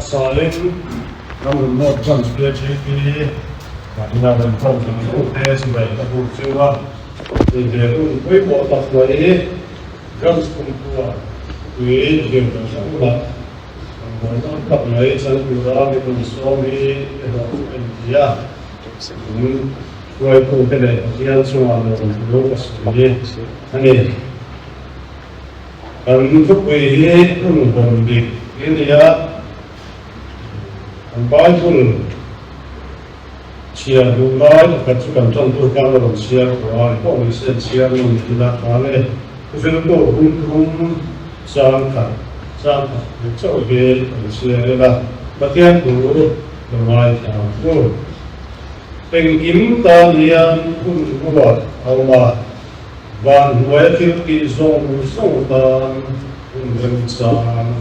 Saling namun mau jam sudah jadi karena dan kau itu sebagai tabur jiwa jadi itu buat apa ini jam sepuluh ini dia bersama orang tak lain saya juga itu suami dia kau itu kena dia semua orang dulu kesini ini untuk ini pun bondik ini ya Bible siar dungai kacaukan contoh kalau siar kuai kau bisa siar tidak kale itu hukum sangka coba siar lah bagian dulu dungai tahu pengkim talian pun buat Allah van wakil kizong sultan pun bersama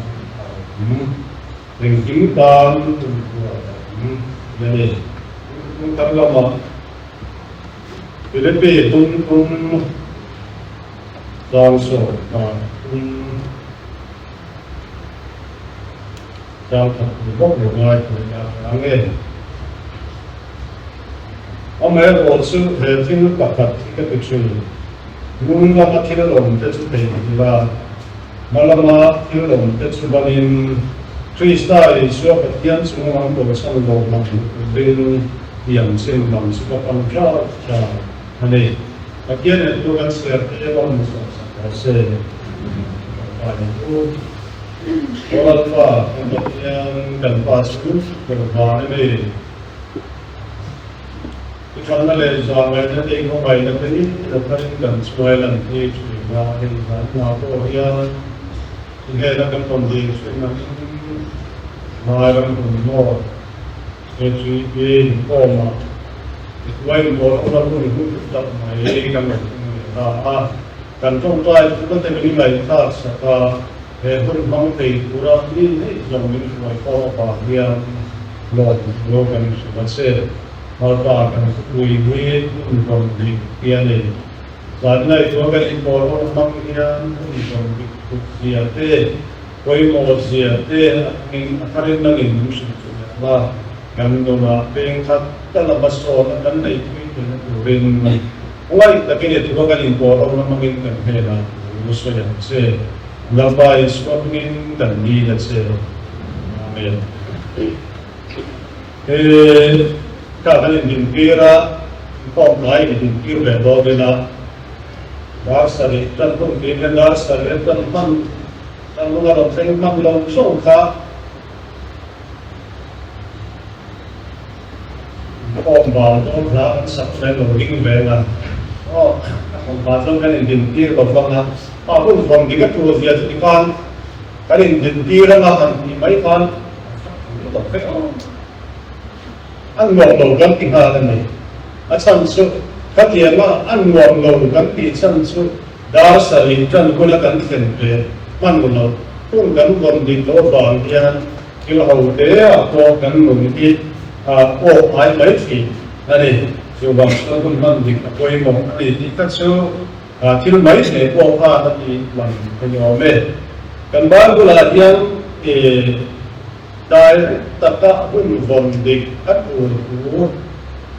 Pengkitan jadi tak lama Filipi tun langsung jangan lupa mulai angin Amer also having pakat kita kecil mula mati dalam tersebut bila malam dalam tersebut Krista Yesus ketian semua orang bersama dalam dengan yang sembang sebab angka ane ketian itu kan seperti orang musuh itu orang tua yang dan pasuk berbahaya ini karena zaman ini kau bayar ini dapat dan semua nanti juga ini apa yang hingga akan kondisi Malam pun jadi ini koma lain orang pun tak main kan contoh itu kan terjadi lain tak saka pun bangkai pura ini yang ini semua koma yang lo kan sebesar harta kan kui pun di ini karena itu kan orang yang pun dia Koi mau siate ingin akarin nangin musuh lah kan doma pengkat talabas orang kan naik itu rin mulai tapi dia juga kan impor orang mungkin kan hela musuh yang se ngapai swapin dan di dan se amen kalau ini kira kau lain ini kira berbeda dasar itu pun dia dasar itu pun Kalau orang saya maklum suka, orang orang sampai logik benar. Oh, orang kan identik orang aku orang kita tuh dia ikan, kan identik orang ikan, tapi anggap kan tinggal ni. Asal so, kalian anggap kan tinggal so, dasar itu kan gunakan tempe. Mangulo pun kan di lubang yang kilau dia atau kan mungkin ai baik ani coba pun mandi koi mau ini kita so kilo baik ni tadi penyome kan baru lah yang dai taka pun bondi aku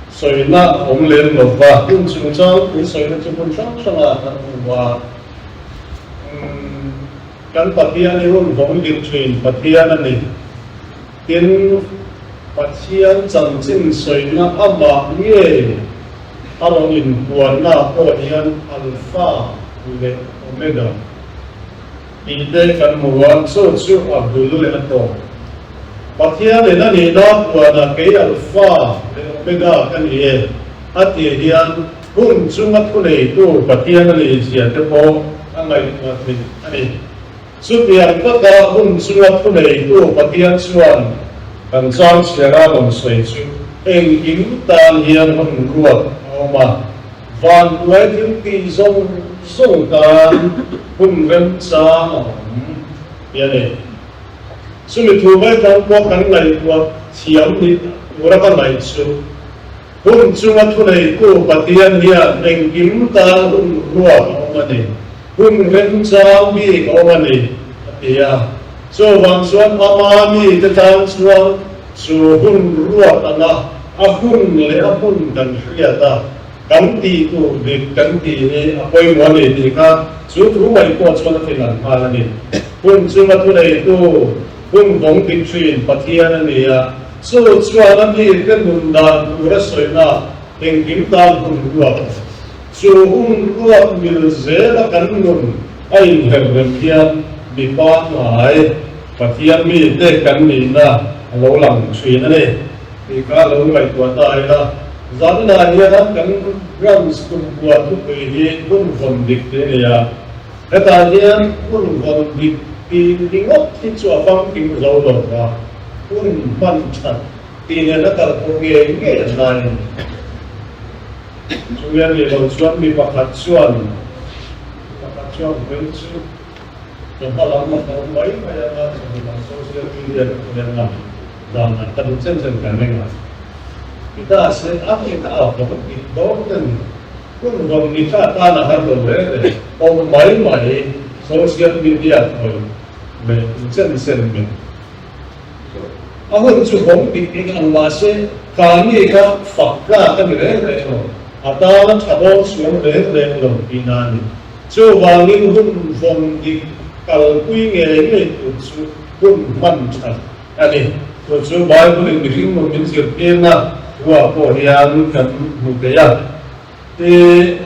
soalnya omlen lubang pun susah soalnya pun susah lah kan patian itu bukan dirtuin patian ni, tin patian jangan soalnya apa ni, arongin warna patian alpha oleh omega, ini kan muat so abdul itu, patian ini dah warna ke alpha omega kan ni, hati dia pun cuma tu itu patian ni siapa pun anggai ni. Supian kata pun suat pun itu bagian suan kan sang secara bangsa ingin talian menguat oma van wedding kizong sultan pun bersama ya ni sumit hubai kan lai kuat siam ni orang lain su pun suat pun itu bagian dia ingin talian menguat oma ni pun bersama oma ni ya so wang suan amami tentang suan suhun ruat anak ahun le ahun dan riata ganti tu di ganti ni apa yang mana ni kan suatu rumah itu suan filan mana ni pun cuma tu itu pun dong between patian ni ya so suan ni kan mundan uras soina yang kita pun ruat suhun ruat milzela kan nun ay herbian di panai patian mi te kan ni na lâu lòng suy nữa đi thì cả lâu ngày tuổi đại là dẫn là như đó cái răng cùng quạt lúc về đi cũng phần địch thế này à cái ta đi cũng phần địch thì ngốc thì chùa phong thì giàu rồi à cũng phân chặt thì nó cả có nghề này chúng ta đi đầu xuân bị bạc hạt xuân với chú chúng ta làm một mấy cái là social media của mình làm dan terus dengan kita asli apa kita dapat itu dan pun kalau kita tanah harus berada mai sosial media bersensen aku cukup dengan masih kami kan fakta kan berada atau cabang semua berada dalam binani coba lingkung di kalau kuingnya itu pun mancat ani so Bible in the room means your pena wa po hian kan mukaya te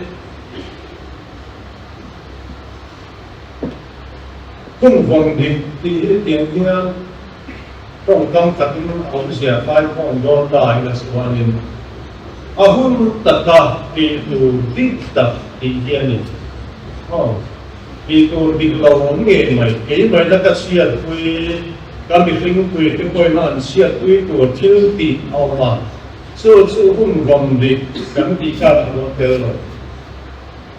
kung vong di tiang tiang trong kam tatin on sia 5 point don dai na swanin ahun tata ti tu dikta ti hian ti tu diklaw nge mai na ka sia kui kami sering kui tu koi nan siat kui tu til ti awma so hun gom di kan ti cha lo tel lo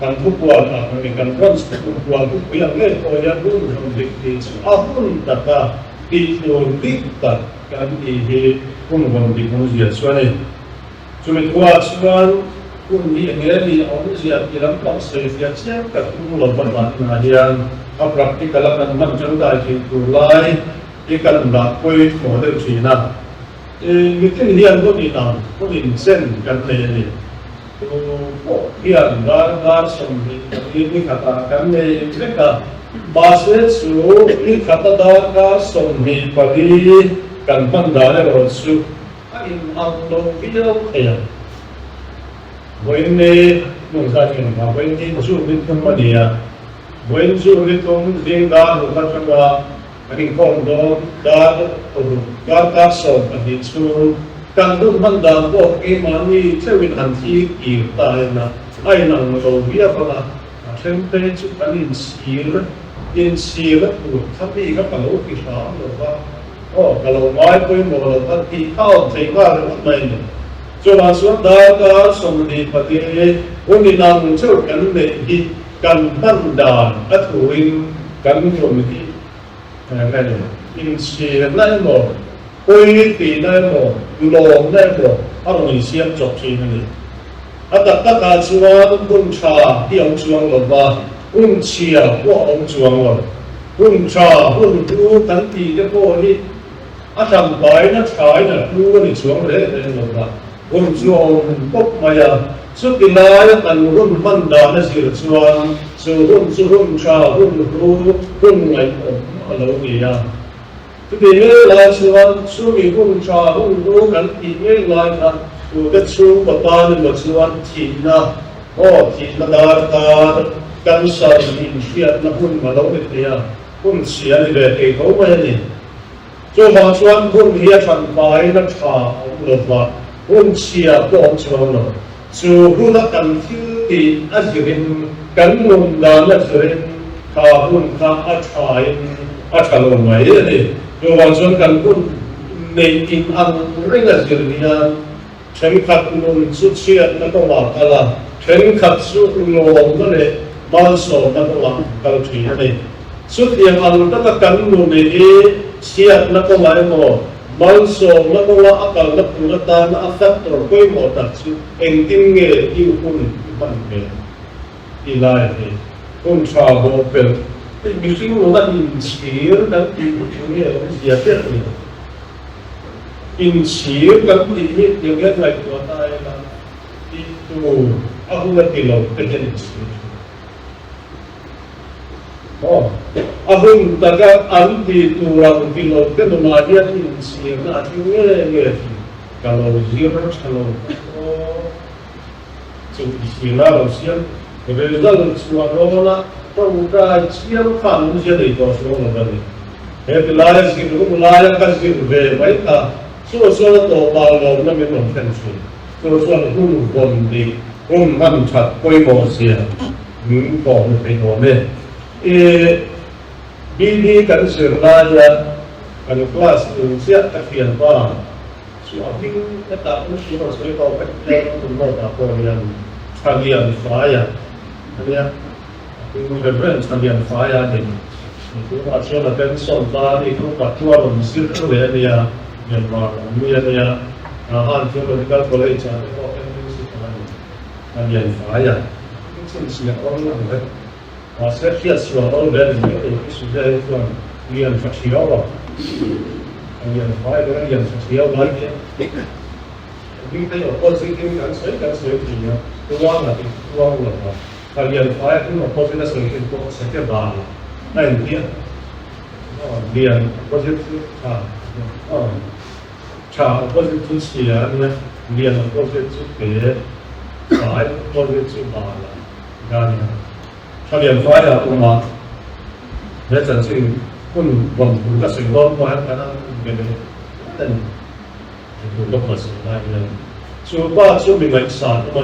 kan tu kuat kan kan trans tu kuat tu yang le ko ya hun gom di ti ahun taka ti tu dikta kan ti he hun gom di ko sia suane cuma kuat suan kun di ngeri awma sia kiram tak se sia sia ka tu lo ban na hian a praktikal kan man jang dai ki tu lai ikan dak koi mo de china mitin hian ko ni na ko in sen kan le ni ko hian gar som ni kata kan le ka base su ni kata da ka som ni pali kan pan da le ro su in ang lo video ya boine no sa ni ma boine su ni kan ma dia boine su ni tong ding da ho ta changa anh con đó đã tác sống ở địa phương càng lúc ban đầu có cái mà đi theo bên hành thi kỳ tài là ai năng đầu biết là thêm tên chụp ảnh in xì đó của tháp đi các bạn lúc kỳ sáng rồi đó cả lâu mai quên một lần tháp đi thao thấy qua được này cho bạn xuống đó có sống đi và thì hôm nay năng cho cảnh để đi cần ban đàn các thủ hình cần chuẩn bị này in xì này mà quay thì này mà lồng này mà ông ấy xem chụp gì này tất cả chuan quân cha đi ông chuan rồi và quân chia của ông chuan rồi quân cha quân tu tận thì cái cô đi thằng cái nó trái là tu đi xuống đấy rồi và quân chuan bốc mà giờ suốt cái này tận quân văn đàn nó chỉ là chuan quân cha quân tu quân này ở đâu vậy à thì là chuan suốt cái quân cha quân tu tận thì lại là cái chú của ta nên là chuan thì là ta căn sở hình hiện nó hun mà đâu được thì hun xia thì về cái câu này này cho họ chuan hun hiện thành bài nó trả ông được và hun xia của ông chuan rồi chú hun nó cần thiếu thì anh chỉ nên cắn nôn đàn là chỉ nên thà hun thà ăn trả lồng mấy này cho họ chuan cần hun nên in ăn rất là chỉ là chen khát nôn xuất hiện nó có vào là chen khát xuất nôn nó này bao số nó có vào cao thủy này xuất hiện ăn nó có cắn nôn này hiện nó có vào một bao số nó có vào cao nó cũng ta nó affect rồi quay một đặc sự anh tin nghề yêu quân bằng nghề đi lại thì quân trà hồ bền Music nó là in chiếu đăng ký của chúng nghĩa là gì hết rồi in chiếu đăng ký những cái này của ta là itu aku ngerti loh kerja in chiếu aku daga anti turang kilo ke nomadian in chiếu na artinya kalau zero kalau istilah Rusia result suara pemuda siapa faham Rusia dari itu semua tadi. Wilayah segitu, wilayah kasih mereka suara tu kalau nak memang tension, suara bondi, mancat, koi mosia, bom penuhnya. Bini kan seraya kan kelas Rusia kafian pa. Suami kita mesti harus tahu kerja untuk apa yang kalian faya, ya. Kemudian kalian faya ni. Itu macam ada sontar itu patua mesti tu ya, yang ya, hantu mereka boleh cari orang mesti kalian faya. Itu siapa orang tu? Masa siapa orang itu sudah itu yang fasiawa. Yang faya dengan yang fasiawa lagi. Kita oposisi kan saya punya uang lah. Kalian faya itu oposisi sering itu saya bal. Nah dia oposisi oposisi siapa dia oposisi ke, saya oposisi bal. Dan kalian faya umat, dia jangan pun bukan semua orang karena dan itu lepas lagi. Coba memang sahaja.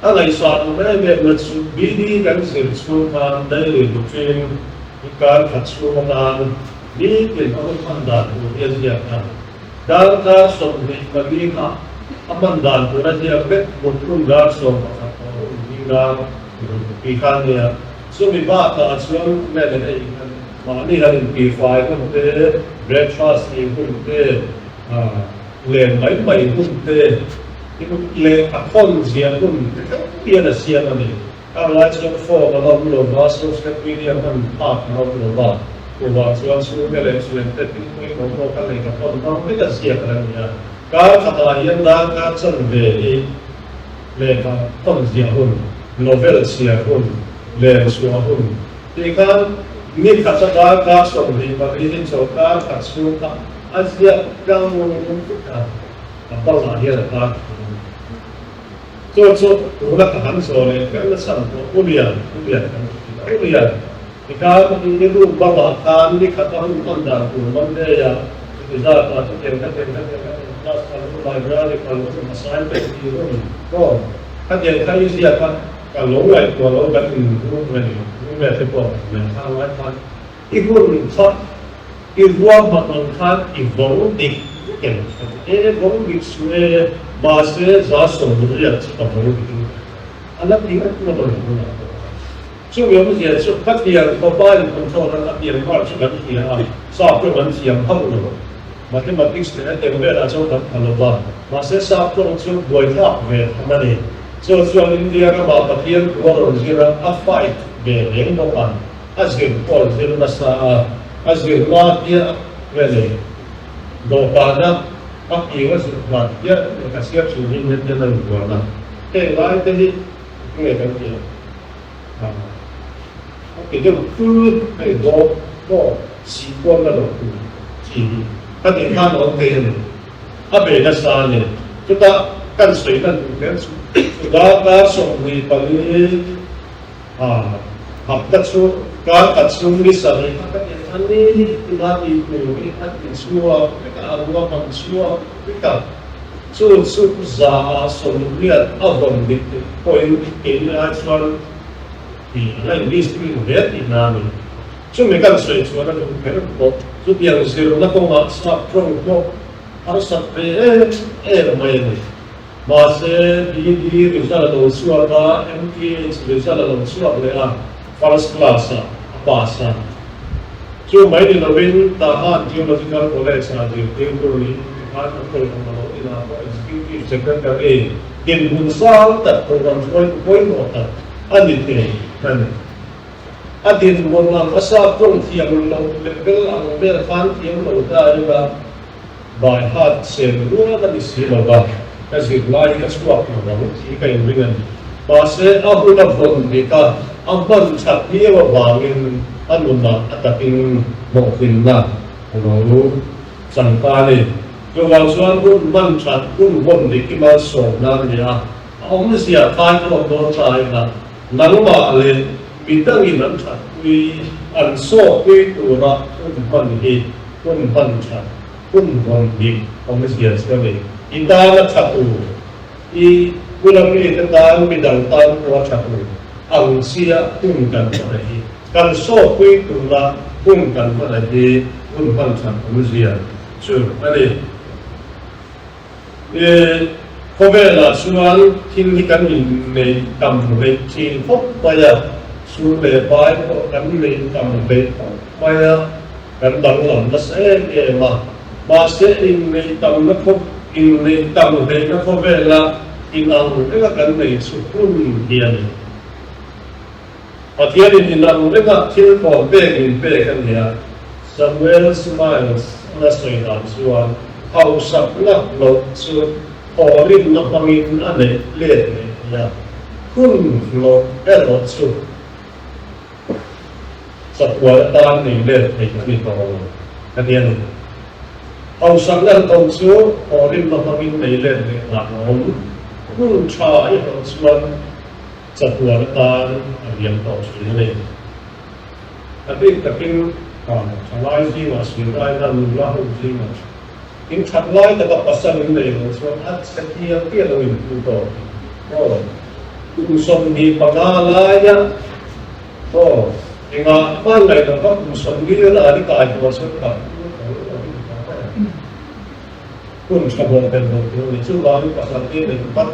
Alai sahaja mereka bini kan sersukan dari bukan ikan kacauan ni kalau mandan dia siapa. Dan kalau mereka mandan dia betul dah semua orang ikannya. Semua kacauan mereka Mani hari P5 pun te, breakfast ni pun te, len mai pun te, itu len akon siapa pun tiada siapa ni. Kalau macam for kalau belum masuk sekali dia akan park kalau belum bah, kalau suatu kali suatu tapi kalau kali akon tahu tidak siapa dia. Kalau kata yang dah kacau deh, len akon siapa pun, novel siapa pun, len siapa pun, ikan ni kata dah soalnya bagi cakap kasuka Asia kamu kita apa lah dia dah so ulah tahan soalnya kan sangat ulian jika itu bawa kan ni kata anda mana ya kita apa kita kalau library kalau masalah itu kan dia kali siapa kalau kan mereka pun mengatakan ikut tak ikut makan ikut dik ikut bisme bahasa zasong dia cakap begitu anak dia tu boleh so yang mesti cepat dia mobile control anak dia harus cepat dia software mesti yang tahu matematik sebenarnya dia ada contoh kalau bah masa software tu boleh tak mana so India kan bapak dia orang Zira fight yang bukan asal Paul Zira nasa asal dia boleh dokana apa yang sebab dia kasih suri dia nak buat lah lain tadi ni kan dia dia tu si pun ada si tapi kan orang dia apa yang nasa ni kita kan sudah kan sudah soalnya paling Hapkatsu ni sabi ani tinati ko ikat semua mereka agama semua mereka so za soluliat abang di point ini actual di list ini lihat ini so mereka sudah cuma ada beberapa so yang zero na kung start from harus sampai main masa di result atau suara MPH result atau suara first class apa so main di Lawin tahan geological college sahaja temporary kan kalau ina executive secretary in Bunsal tak program point otak anit kan adin monang asa prong thiam lo level ang ber fan thiam lo da ira by heart sen ruwa na disila ba kasi lai ka swap na ba si ka inringan base abu na bon dita ang ban chat ni wa bangin anu na ataking mo na ano sangkali kawal suan kun ban chat kun bon di kimal so na niya ông siya kai ko do tai na nangma le bidang inan chat wi an so wi tura kun ban chat kun bon di ông siya sabi ita na chat i kulang ni tandaan bidang tan ko chat ang siya kun kan pai kan so wi tura kun kan pai kun ban chat ông siya so ani có vẻ là xuân thiên lý cắn mình này cầm về chỉ phúc bây giờ xuân về bài có cắn mình cầm về bây giờ cắn đằng lòng nó sẽ để mà sẽ in này cầm nó phúc in này cầm về nó có vẻ là in ăn cái cắn này sụt quân hiền và thiên in ăn cái thiên phò về cái này Samuel smiles là soi đàn xuân hậu sập lắc lột xuân Orin na pangin ane le ya kun lo ero su sa kwa tan ni le ni to kanian au sang lan tong su orin na pangin nei le la om kun cha ya suan sa kwa tan ariam to su le tapi salai ji wa sin rai na lu la hu ji ma in chat lai ta pasal in nei so at setia kia lo in to som di pagala ya to inga man lai ta som di la di kai ko so ka kun sabon ben do ni chu la ni pasal ti ni pat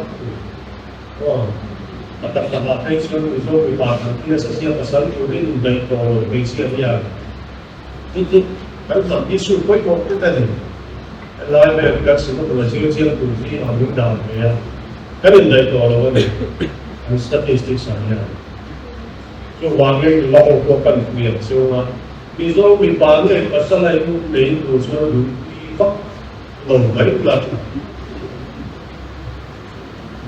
atak ta hai so ni so bi ba ni sa sia pasal tu ni dai to bi sia ya itu kan isu koi ko ta ni lai về các sự vật là chưa chưa từ khi họ đứng đầu về cái định đấy đó là vấn đề statistics này cho hoàng lên lo của cần quyền siêu mà ví dụ mình bán này và sau này cũng đến từ cho đúng phát lồng đấy là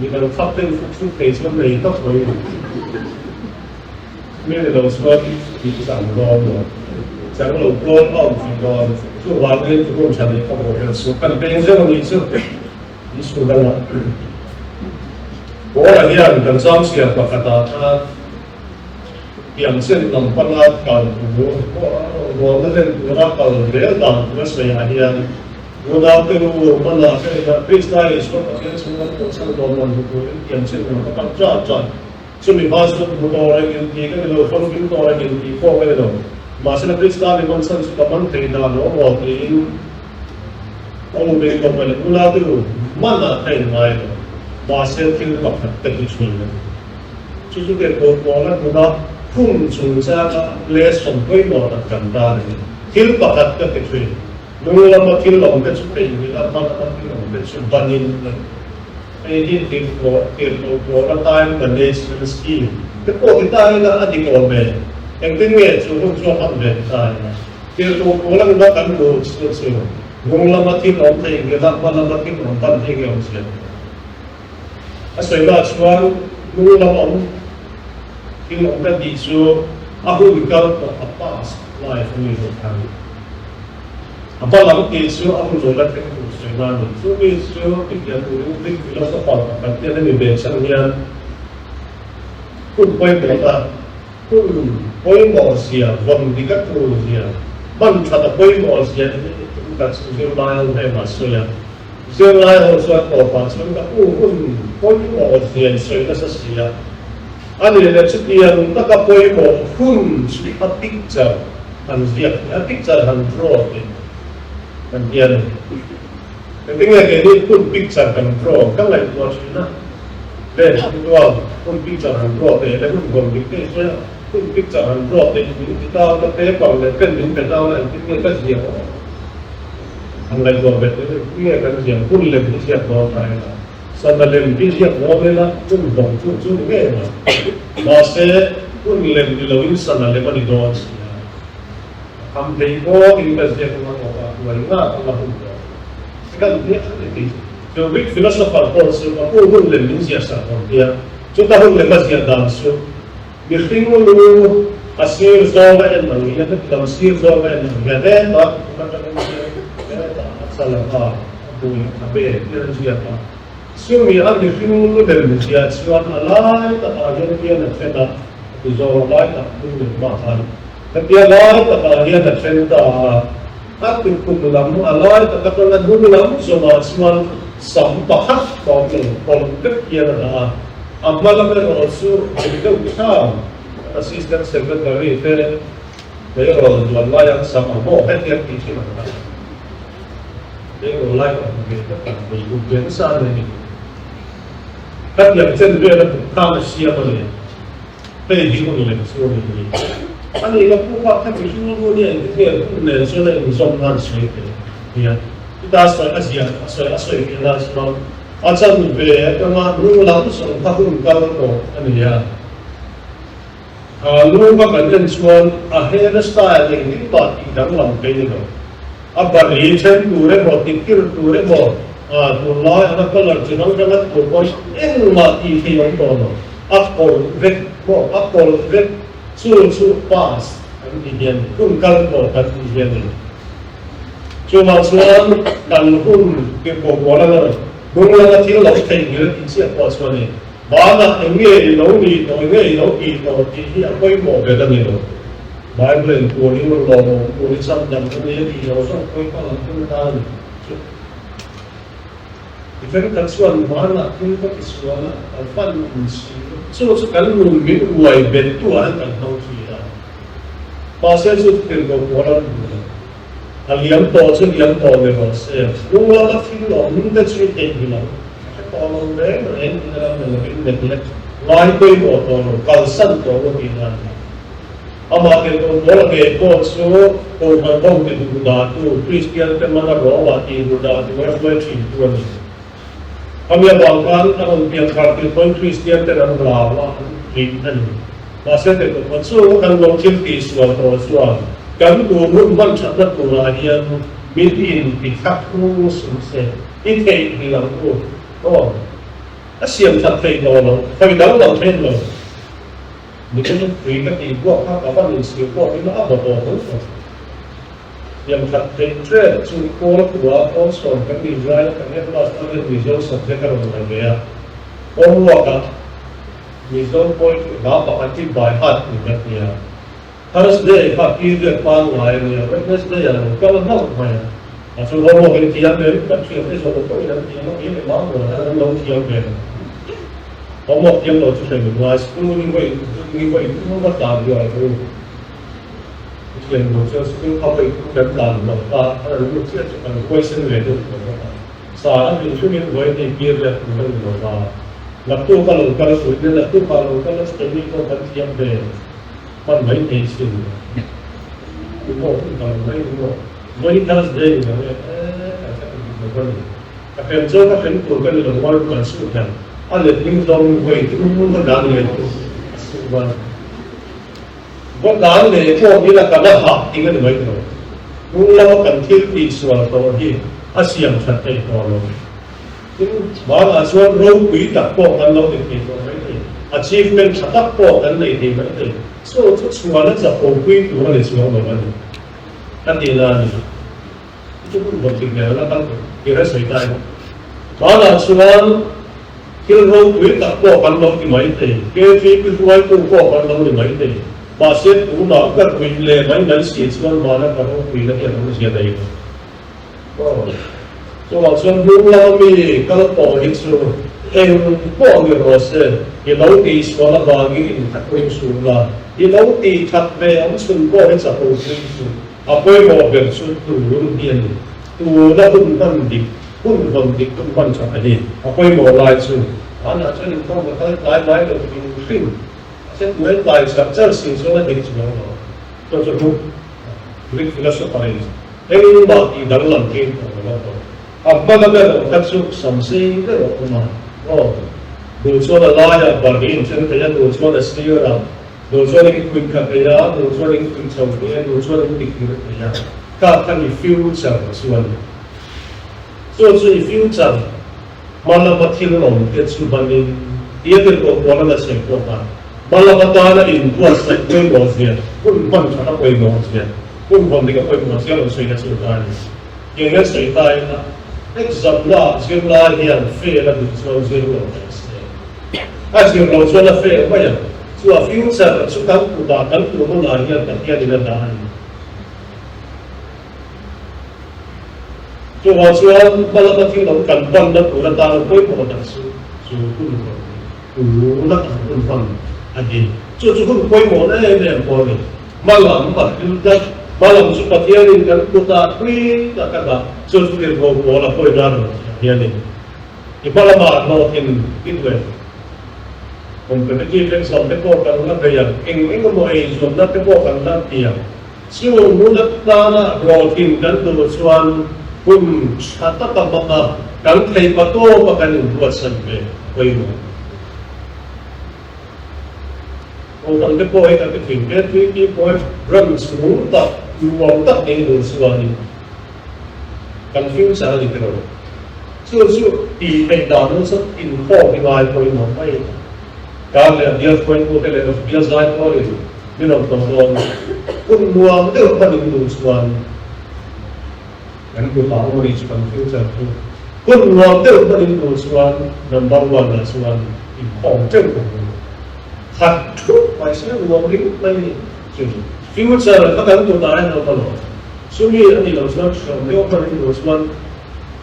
mình cần phát tên phục thế cho này tóc rồi nên là đầu xuân thì giảm lo rồi chẳng lâu con ông thì lo cho hoàng lên thì cũng chẳng được không có số cần bên rất là lý số đó là bố là hiện cần sáng sớm và cả ta hiện sinh làm quan là cần bố nó lên nó cần để làm nó sẽ hiện bố đã từ bố là cái freestyle số cái số nó sang đó là bố hiện sinh nó có rất rất cho mình bao giờ bố đó là cái lô phong kiến đó là cái phong cái đó mà sẽ là freestyle mình sang số mình thấy là nó một cái ông bên trong mình cũng là từ mà là thay ngay rồi mà sẽ thiên gặp cái chuyện này chú cái bộ là nó đã phun xuống ra lẽ sống với nó là cần ta này thiên gặp cái chuyện nếu là mà thiên lòng cái chuyện này là ta thiên lòng cái chuyện ban in cái thiên bộ là tai mình để ski cái bộ cái tai là anh đi cầu về em cái nghề chú không cho ăn về tai thiên bộ là nó cần bộ sự Gong lama tin om thei nge dak pa lama tin om tan thei nge om sia asoi la chuan gong lama om tin om ka di chu a hu ka a pass life ni ro thang apa lama ti chu a hu zo la thei ku soi na ni chu mi chu ti ya tu ti philosopher ka ti na ni be sang hian kun poi be ta kun poi mo sia vom di ka tu sia ban tha ta poi mo sia các dương lai hay mà suy à dương lai hồi xuân cổ phản xuân các có những bộ tiền suy nó sẽ xì à anh ấy là chút tiền tất cả bôi bộ phun suy phát tích trở hành việc tích trở hành pro hành tiền cái tiếng này cái đi phun tích trở hành pro các loại đồ chuyện đó để đúng không phun tích trở hành pro để lấy phun gồm những cái suy phun tích trở hành pro để những cái tao nó thế còn để cân những cái tao này cái cái gì ang lai go bet ni kan siang pun le bi siap go tai la sa na le bi siap go le la chung dong chung chung nge ma se kun lem di lawin sana lem di doa sih. Ambil ko invest dia kuma ko wala na ko sekarang dia itu. So big philosopher also aku pun lem siya sa dia. So tahun lemas dia danso. Birtingo lu asir zoga en mangiya dalam asir zoga en gade tak salah pun apa dia apa. So mi ang birtingo lu lem siya suan alai tak ada dia nak feta. Zoga alai tak pun mahal. Tapi alai tak dia nak feta. Aku pun dalam alai tak kalau dulu dalam semua sampah kalau dia ada. Amala pero also kita usah assistant secretary pero wala yang sama mo head teacher na pero like kita may gugyan sa amin yang chen dia kama siya pa niya pwede ko nila so ni ano ila po pa kami sulo niya kaya kung so na yung zone siya niya kita sa ila sa acan be kama lu lang so tahun kalau aniya lu makan chuan a hair style ni ta idang lang pe ni abba reason pure mo tikir pure mo tulai ana color jinal jagat ko ma ti yung tono apol vet su pas ani dian kun kal ko ta dian cuma chuan kan kun ke ko wala Bunga na tilo lang kayo nila siya po sa ni. Bana engi no ni no engi no ki no ti ako'y mo beda nilo. Bible ko ni mo lo ko ni sam dam ko ni di no so ko pa lang ko ta. Different kalsuan mana kin ko iswala al fan so kalun mi uai bentuan ang hausiya. Pasal so kin ko wala Aliam to so liam to me was yung wala filo hindi sweet day nila tolong deh en dalam neglect why ko ito to kalsan to ko ina ama ke to wala ke ko so ko ba to ke duda to Christian te mana rowa ti duda ti wala ko ti to ni kami bangkan ang piang kartil point Christian te ang rawa ni ani basta te to so kan lo kilti so to so kami turun macam mana dia meeting di kampung sumse ini hilang oh asyam tak tahu kami tahu tak tahu mungkin mereka ibu apa ni siapa ini apa tu yang tak tahu cuma dua orang kami Israel kami kelas kami Israel sampai kalau mereka orang Israel point apa anti by heart ni harus deh kaki dia pang lain ya, witness dia yang kalau nak mana, asal orang yang tiang dia tak siap dia suatu kali yang tiang ini mahu orang tiang dia, orang tiang lo tu saya buat, sepuluh minggu itu mungkin tak dia itu, yang bocor sepuluh apa itu kan tak ada, ada bocor cakap question itu, saat itu mungkin boleh dipikir dia bukan apa, waktu kalau sudah waktu kalau sekali kau kan tiang dia. Pan mấy ngày xưa một mấy tháng đây là các em cho các em tuổi cái là quan quan sự thật anh là những dòng về cũng muốn có đáng lên và có đáng để cho như là cả lớp học thì cái mấy rồi cũng là cần thiết bị sửa đổi thì ASEAN thật đấy rồi nhưng mà là số lâu quý đặc bộ anh lâu thì rồi achievement thật bộ anh này thì mấy thì so semua nak sepuluh itu ada semua macam tu. Nanti lah ni, itu pun bertinggal lah kan kira sesuai. Mana semua kilo duit tak kuat kalau di mana tu, KFC kuat tu kuat kalau di mana tu. Masih tu nak kan kuile mana sih semua mana kalau kuile yang mana sih ada itu. Oh, so maksud dulu ni kalau poin so kuat ni rasa, kalau di sekolah bagi tak kuat sudah. Ilaw ti takbe ang sun ko sa puso apoy mo versus tulong diyan tula tuntandik kung sa kadi apoy mo lai sun ana sa ito mo lai do fin sa well lai sa sin so na din sa no to so great philosopher ay ba ti dalang kin to abba ga tatsu samsing ko ma oh do so la ya bargain sa kaya do so na steer đồ cho nên quyền khởi cái đó đồ cho nên quyền chồng cái đồ cho nên định cái đó các cái future xuân so future malah batil long ke subani dia ke ko wala na se ko ta malah batana in kuat se ko mo sia kun pan cha ko mo sia kun kon diga ko mo sia lo se na su ta ni ye se ta na exam la se la hian fe la du so se lo a se lo so la fe ba ya so a future su ka ku ta kan ku mo la hian ta hian ni da ni so chuan bala bathil lo kan ban da pura ta koi ko da su kun ko na kun fan adi chu kun koi mo na ne ko ni malam ba da malam su pathian kan ku ta kri ta ka ba chu ke ko la koi da no ya ni ibala ma no in we kon ka ki len som te ko kan na ya eng mo ai zum da te ko kan da tia siu mu na ta na ro tin kan tu chuan kun kata kapaka kang kay pato pakanin buat sanbe koy mo kung ang depo ay kapitin kaya tuwi po ram sumuta luwang tak ay doon suwani confuse sa litero so di ay dano sa info pinay koy mo may kaya diya koy po kaya biya zay ko rin minagtong kung luwang tayo panin doon suwani kan ku tahu ni confuse tu kun luang tu paling tu suan number one lah suan impong tu hat tu macam luang ni mai future kan tu dah ada kalau sumi ni lalu suan dia paling tu suan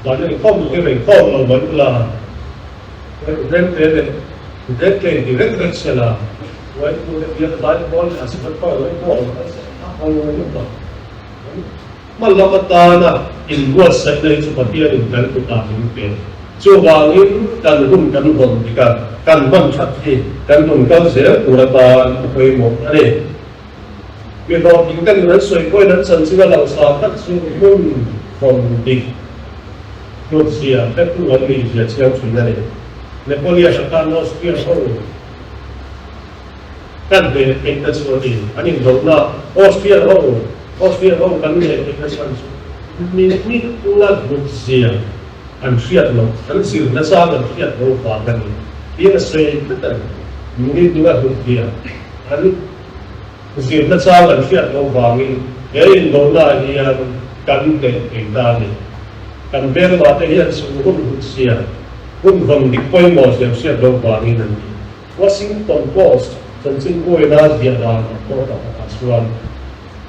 banyak impong tu kan impong lalu banyak direct salah wah itu dia tak boleh asal berapa impong apa yang itu malapatana in was sa na ito pati ang kan putahin pen so wangin kan hon dika kan ban chatti kan hon kan se uratan koi mo ane mi do tingkan nan soi koi nan san siga lang sa tak su hon from dik Rusia tu wali dia siang sudah ni Nepolia sekarang Austria kan be kita seperti ani dona Austria Austria kan ni kita sangat ni ulah Rusia an fiat lo kan sir nasa kan fiat lo pagan dia say betul ni ulah Rusia an sir nasa kan fiat lo bangin yang dona dia kan kita ni kan ber bate dia seluruh Rusia pun di poin mo siap lo bangin nanti Washington Post tentang koi nas dia dah kota asuran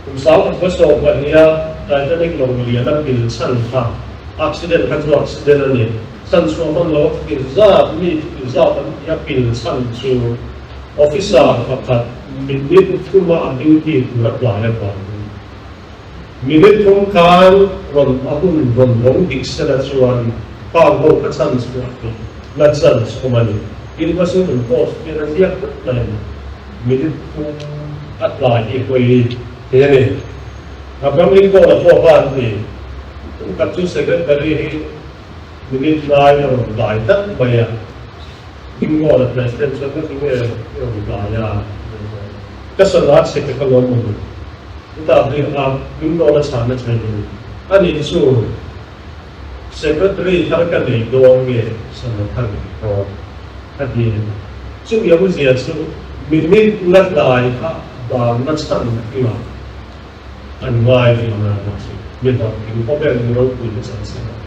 Usau besok dia tadi kalau dia nak bil sanfa accident kan tu accident ni sanfa pun lo filzat ni filzat dia bil sanfa officer fakat minit cuma duty berpelayan minit pun kan ron dikselat suan pau kat sanfa natsan semani ini masih pos dia dia berpelayan minit pun apply ikoi ini, apa yang kita lakukan ni, kacau sekretari ini lain orang lain tak bayar, tinggal ada presiden sekretari orang lain, kesenat sekretari orang kita beri tinggal ada sana sahaja, ani itu sekretari harga ni doang ye sana harga, hadi, so yang mesti itu minit ulat lain, bang macam mana? An ngai di mana masih, kita ini apa yang kita lakukan sekarang.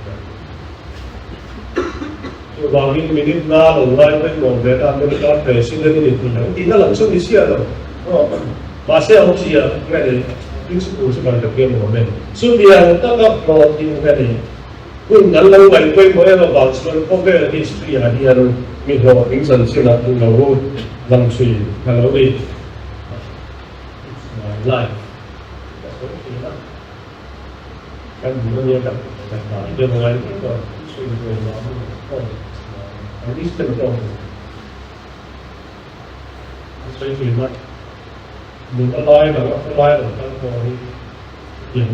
So bang ini minit na, ngai pun kita Amerika presiden ini punya, kita langsung di siapa? Masa yang siapa? Mereka ini sekarang kerja mana? So dia tak kalau di mana? Pun dalam waktu itu mereka bahkan apa history dia minta insan silat lalu langsung kalau ini life. Kan dunia kan dia mengalami itu sudah lama ini terjadi saya terima mulai dengan kori yang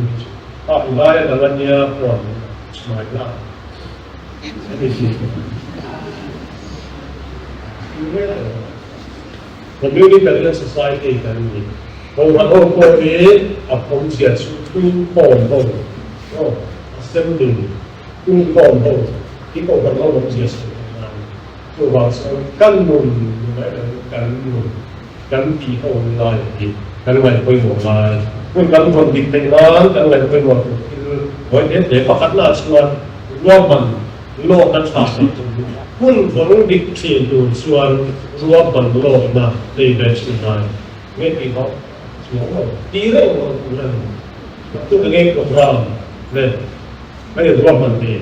mulai dengannya pun semakin ini sih community and society kan ni ho ni apong sia su tu ho assembly tu ho people kan ho sia su tu wa so kan mun kan pi ho lai kan mai koi mo lai kun kan kon dik te lan kan mai koi mo hoi để phát phát là xuân rùa bẩn lô đất phá kun vốn đi thiền đủ xuân rùa bẩn lô mà để về chuyện này nghe thì có tí đấy mà cũng là tôi cứ nghe cũng ra về bây giờ rùa bẩn thì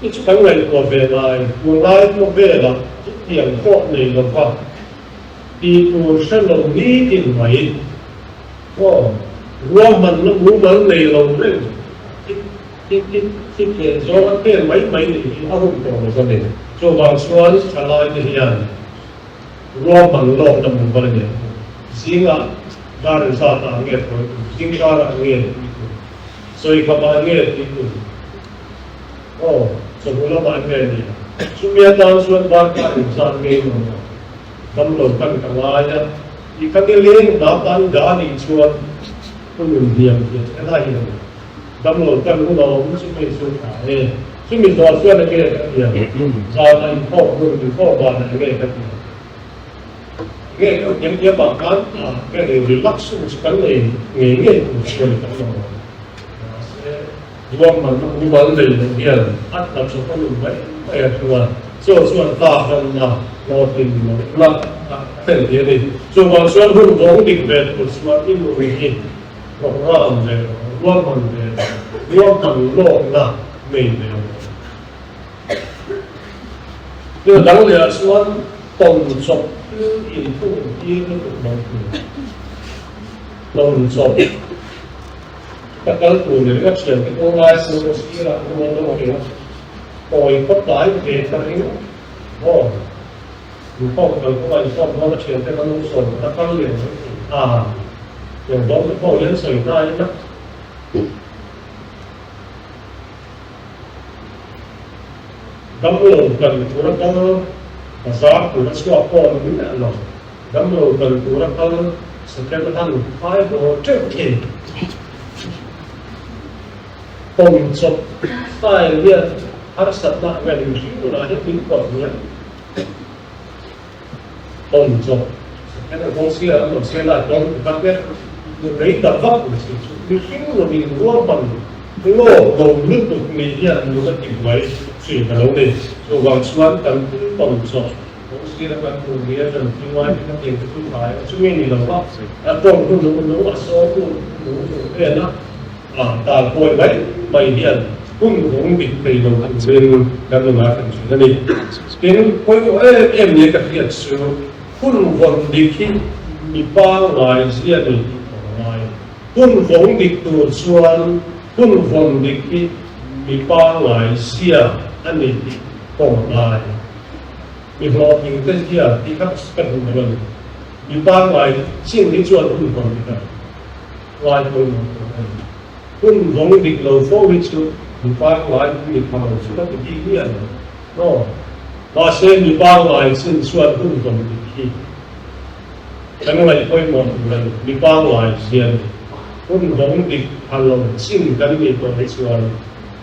ít chút cái này của về lại của lại của về là tiền hộ này là quoi đi tu sân lòng đi tiền mấy rùa mình nó muốn mở này lòng đấy cái tiền do cái mấy thì áp dụng vào một vấn đề cho vào xuân trả lại thì hiện rùa mình lo trong một vấn đề riêng là ra được sao là nghe thôi riêng ra là nghe rồi các bạn nghe thì rồi nó bạn nghe đi chúng ta đang xuân ba cái insan nghe mà tâm lòng cần càng lai nhá thì các cái liên đã tan đã đi xuân không ngừng điểm thì cái này tâm lòng cần của nó cũng sẽ bị xuân thải chúng mình đòi xuân là cái gì ra này khổ hơn khổ bàn là cái nghe những bạn cán cái này relax cái này nghe cũng xuân cái đó rùa mà nó cũng vấn đề là cái ắt làm sao có được vậy vậy là xuân ta hơn là lo tình là tên gì đi xuân hương vốn định về của xuân in một vị còn ra về rùa bằng lộ là mình nhưng đáng lẽ xuân tổng số in phụ kia nó cũng bằng tổng số các cái tuổi này các trường cái tương lai sau đó sẽ là nó hiểu rồi có tái về cái đúng không rồi có bài xong nó trường cái nó sồn nó có liền rồi đó nó có những xảy ra đó đâm lồn cần của nó có giá của nó sẽ có những cái nào đâm lồn cần của nó có sự cái nó thành phái của trước thì tổng số phải hiện har sát lại về những thứ là hết tính còn nhé tổng số cái này không sẽ là con các cái đấy tập pháp của sự những thứ là mình mua bằng lô đầu nước của mình hiện nó rất nhiều vậy chuyện là đâu đây rồi vàng xoắn tầm tổng số cũng sẽ là các công nghiệp rằng khi ngoài các tiền cứ phải chúng mình là pháp tổng cũng nó số cũng cái đó ta coi vậy bày hiện cũng bị cây đầu bên đang làm cái chuyện này tiếng coi em như cái hiện sự cũng vẫn đi khi bị ba lại riêng này cũng vẫn đi từ xuân cũng vẫn đi khi bị ba lại riêng anh ấy còn lại bị lo những cái gì thì các cái người bị ba lại riêng đi xuân cũng vẫn đi cả lại cũng kun vong dik lo fo which to mi pa lai mi pa so ta bi hian no ba se mi pa lai sin suan kun vong dik hi kan lai koi mon ran mi pa lai sian kun vong dik halong sin kan mi to ai suan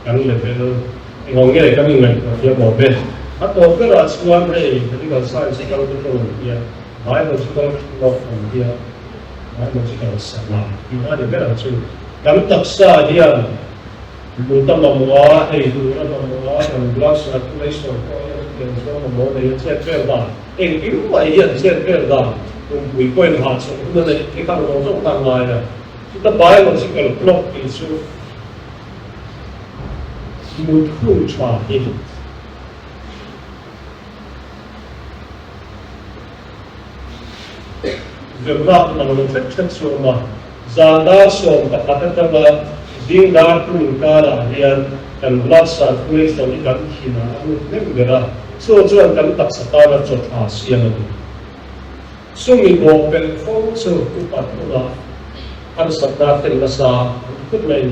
kan le pe ngong ge kan mi ngai ya mo be a to ka ra suan re ni ka sai se ka to ya mai lo se ka lo on ya mai lo se ka sa ma ni ma de ka ra chu cảm tập sa hiền đủ tâm lòng hóa hay đủ tâm lòng hóa làm blood circulation có những cái mà mỗi ngày sẽ phải làm em cứu vậy hiện sẽ phải làm cùng quỷ quên hạt sống nên là cái các nó rất tăng ngoài này chúng ta bài là chỉ cần block thì số một khung trả hết việc làm là một cách chất số mà zanda som takatanga ding dar kun kara hian kan blood circulation ni kan khina anu nemgera so chuan kan tak satana chot a sian ani sumi go pel phong so ku patula an satna tel na sa kut mai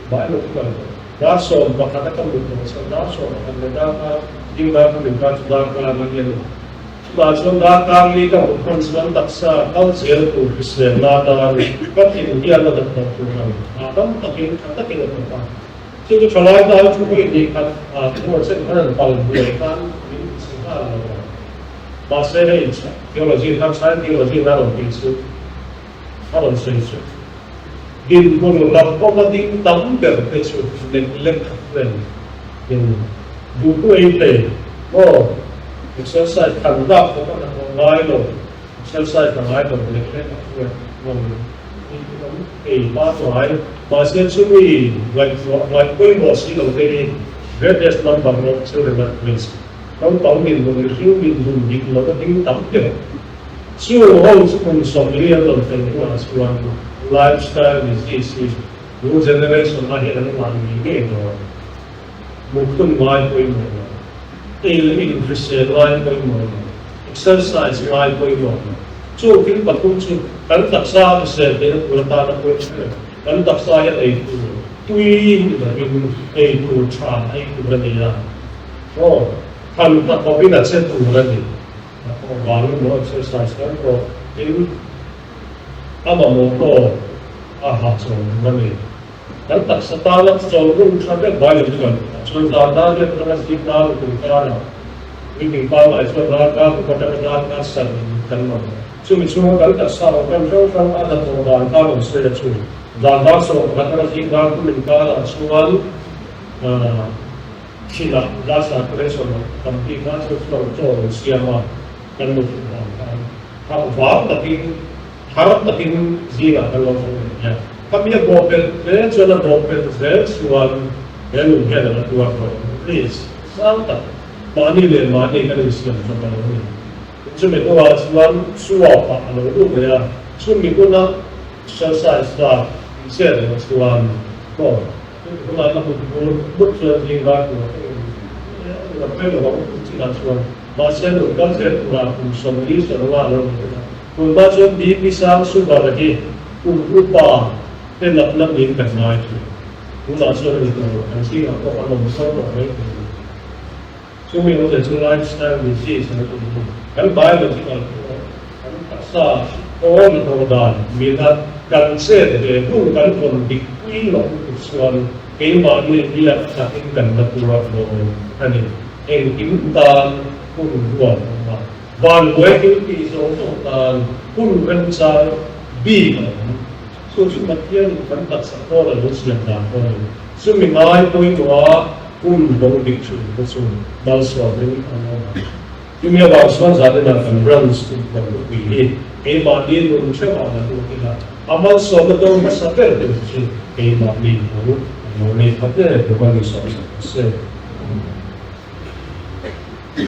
ba lo ku da som takatanga mu so da som kan da ding dar kun ka da ka ma ni và chúng ta càng đi các một con số đặc sắc cao dễ của Israel là ta các hiện hiện là đặc biệt là đó đặc biệt là đặc biệt chứ cái trò lại đó chúng mình đi các một sẽ có những phần về các những sự khác là mà sẽ hay theology tham sai theology là một cái sự khác là sự din một lập có một tin đóng được cái sự lên lên lên in du quay về exercise thành ra có một ngày rồi exercise thành ngày rồi để cái một cái ba tuổi mà sẽ suy nghĩ like quay một xí đầu tiên greatest number of children at risk trong tổng mình một người siêu mình dùng dịch là có tính đóng được siêu hậu cùng sống liên tục thành là siêu lifestyle disease new generation là hiện là gì cái rồi một tuần ngoài quay một daily interest line quay một exercise line quay một chú cái bậc công chú cắn đặc sa sẽ để nó của ta nó quay chơi cắn đặc sa hiện ấy tuy là mình ấy tu tra ấy tu vấn đề là thành thật có biết là sẽ tu vấn đề và nó exercise đó có cái một học xong vấn đề dan tak setalak seorang sampai banyak juga. Sementara dia pernah signal kerana ini kalau itu raga kepada raga dan cuma kalau tak salah kan orang ada orang kalau sudah cuma dan masuk kepada signal kerana soal sila rasa kreson tapi masuk soal siapa kan harap tapi zira kalau ya kami ya bopel, saya bopel saya suan yang mungkin adalah dua orang, please, sangat mani kan isian sama ini. Cuma itu suan suap apa itu ya, cuma itu nak selesai sudah isian dengan suan, itu mana betul tinggal ya, tapi kalau tidak suan, masih ada kan saya kurang sendiri seorang orang, pun macam bisa sudah lagi, lupaเป็นหลักนักเรียนกันน้อยที่ผู้ต่อสู้ในตัวทั้งที่เราก็อารมณ์เศร้าหมองไม่ถึงช่วงนี้เราจะช่วยไลฟ์สไตล์วิธีสนับสนุนกันบ่ายเราที่เราทั้งทักษะโอ้มีธรรมดามีนักการเสพเรื่องผู้การคนดิวิ่งหลงส่วนเกมบอลนี่ที่เราจะเห็นกันในตัวเราอันนี้เองกินตาผู้รวมมาวันเวกินที่สองตาผู้เป็นชายบีSusu matian bantak sekolah lulus yang dapat. Sumingai poin dua dong dikcu betul balswa ini apa? Cuma balswa zada dan brands itu begini. Mandi itu siapa yang kita? Amal sobat itu masalah itu. Mandi itu, ini apa? Bukan isu.